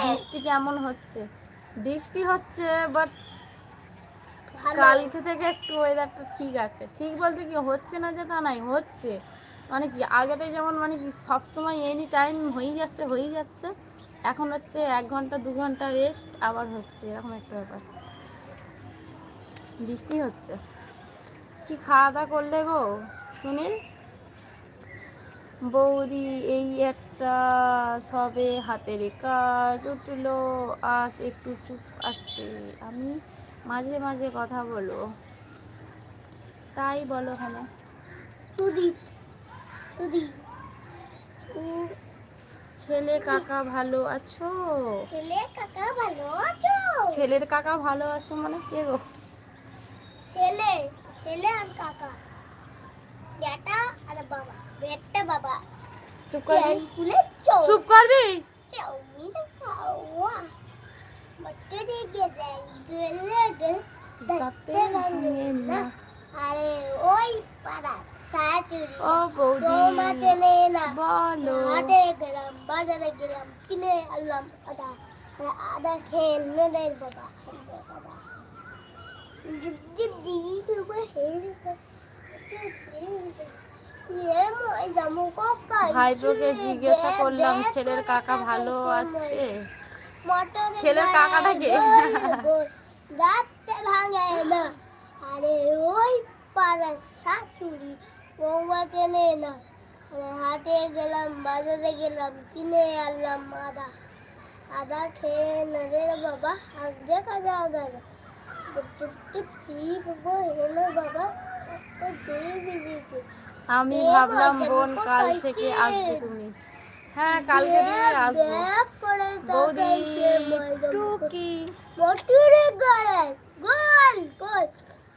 বৃষ্টি কেমন হচ্ছে? বৃষ্টি হচ্ছে, বাট কালকে থেকে একটু ওয়েদারটা ঠিক আছে। ঠিক বলতে কি হচ্ছে না যে তা নাই, হচ্ছে মানে কি আগেটাই যেমন মানে কি সবসময় এনি টাইম হয়েই যাচ্ছে। এখন হচ্ছে 1 ঘন্টা 2 ঘন্টা রেস্ট, আবার হচ্ছে এরকম একটা ব্যাপার। বৃষ্টি হচ্ছে। কি খাওয়া দাওয়া করলে গো সুনীল? বৌদি এই একটা সবে হাতের কাজ উঠলো, আজ একটু চুপ আছে, আমি মাঝে মাঝে কথা বলবো। তাই বলো হ্যালো। ছেলে কাকা ভালো আছো? ছেলের কাকা ভালো আছো মানে কে গো? ছেলে আর কাকা, বেটা আর বাবা, বেটা বাবা। চুপ করবি, চুপ করবি। চাউমিন খাওয়া মটরে গেলে দেখতে ভালো না। আরে ওই পাড়া শাশুড়ি ও বৌদি বৌমা চেনে না। বলো। হাটে গেলাম, বাজারে গেলাম, কিনে আনলাম আদা, আদা খেয়ে নদের বাবা দাদা। ভাইপোকে জিজ্ঞাসা করলাম ছেলের কাকা ভালো আছে? ছেলের কাকাটাকে দাঁতে ভাঙে না। আরে ওই পাড়ার শাশুড়ি বৌমা চেনে না। হাটে গেলাম, বাজারে গেলাম, কিনে আনলাম আদা, আদা খেয়ে নদের বাবা আগে কাজা গেল। আমি ভাবলাম বোন কাল থেকে আসবে তুমি। হ্যাঁ কালকে থেকে আসবো বৌদি। টুকি মটুরে গড়ে গোল গোল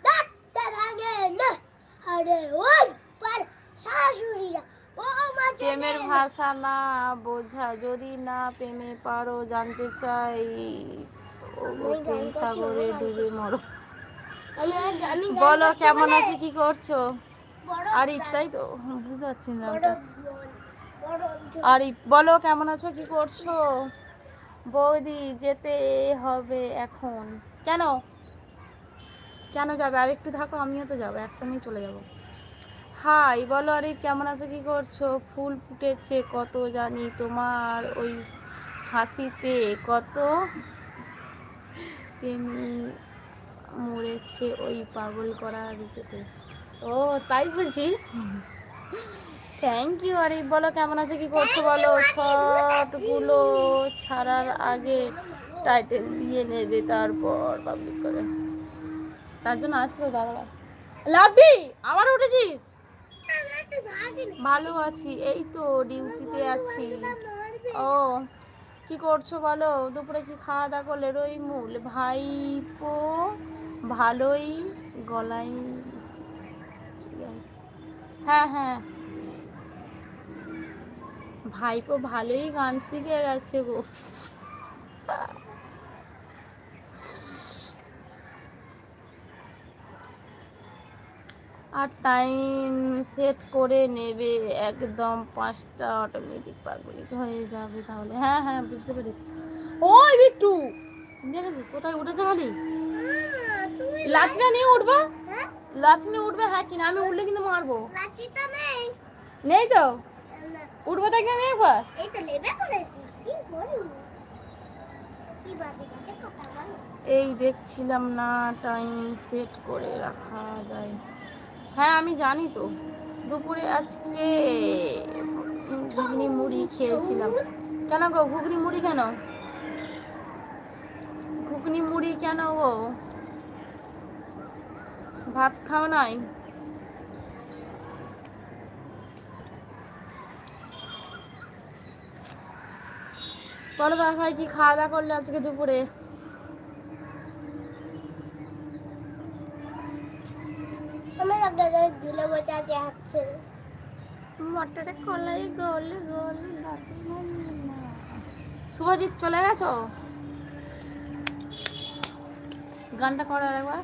দাঁতটা ভাঙে না। আরে ওই পার শাশুড়িরা প্রেমের ভাষা না বোঝা, যদি না প্রেমে পারো জানতে চাই প্রেম সাগরে ডুবে মরো। বলো কেমন আছে, কি করছো? আরিফ, তাই তো বুঝতে পারছি না। আরিফ বলো কেমন আছো, কি করছো? বৌদি যেতে হবে এখন। কেন কেন যাবে? আর একটু থাকো, আমিও তো যাবো, একসঙ্গেই চলে যাবো। হাই বলো আরিফ, কেমন আছো, কি করছো? ফুল ফুটেছে কত জানি তোমার ওই হাসিতে, কত প্রেমী মরেছে ওই পাগল করা ঋতুতে। ও তাই বুঝি। Thank you Arif. বলো কেমন আছো, কি করছো? বলো শর্টগুলো ছাড়ার আগে টাইটেল দিয়ে নেবে, তারপর পাবলিক করে। তার জন্য আসছো দাদা। লাভি আবার উঠেছিস? ভালো আছি, এই তো ডিউটিতে আছি। ও কি করছো বলো? দুপুরে কি খাওয়া দাওয়া করলে? রইমুল ভাইপো ভালোই গলায়। হ্যাঁ হ্যাঁ ভাইপো ভালোই গান শিখে গেছে গো। আর টাইম সেট করে নেবে একদম, 5টা অটোমেটিক পাবলিক হয়ে যাবে তাহলে। হ্যাঁ হ্যাঁ বুঝতে পেরেছি। ওই বিট্টু দেখেছি কোথায় উঠেছে খালি। লাঠিটা নিয়ে উঠবে, লাঠি নিয়ে উঠবে। হ্যাঁ কিনা আমি উঠলে কিন্তু মারবো। নেই তো উঠবো তাকে আমি একবার। এই দেখছিলাম না টাইম সেট করে রাখা যায়। হ্যাঁ আমি জানি তো। দুপুরে আজকে ঘুগনি মুড়ি খেয়েছিলাম। কেন গো ঘুগনি মুড়ি কেন? ঘুগনি মুড়ি কেন গো? ভাত খাও নাই? বলো ভাই কি খাওয়া দাওয়া করলে আজকে দুপুরে? মটরে কলাই গোল গোল। শুভজিৎ চলে গেছো? গানটা করার একবার।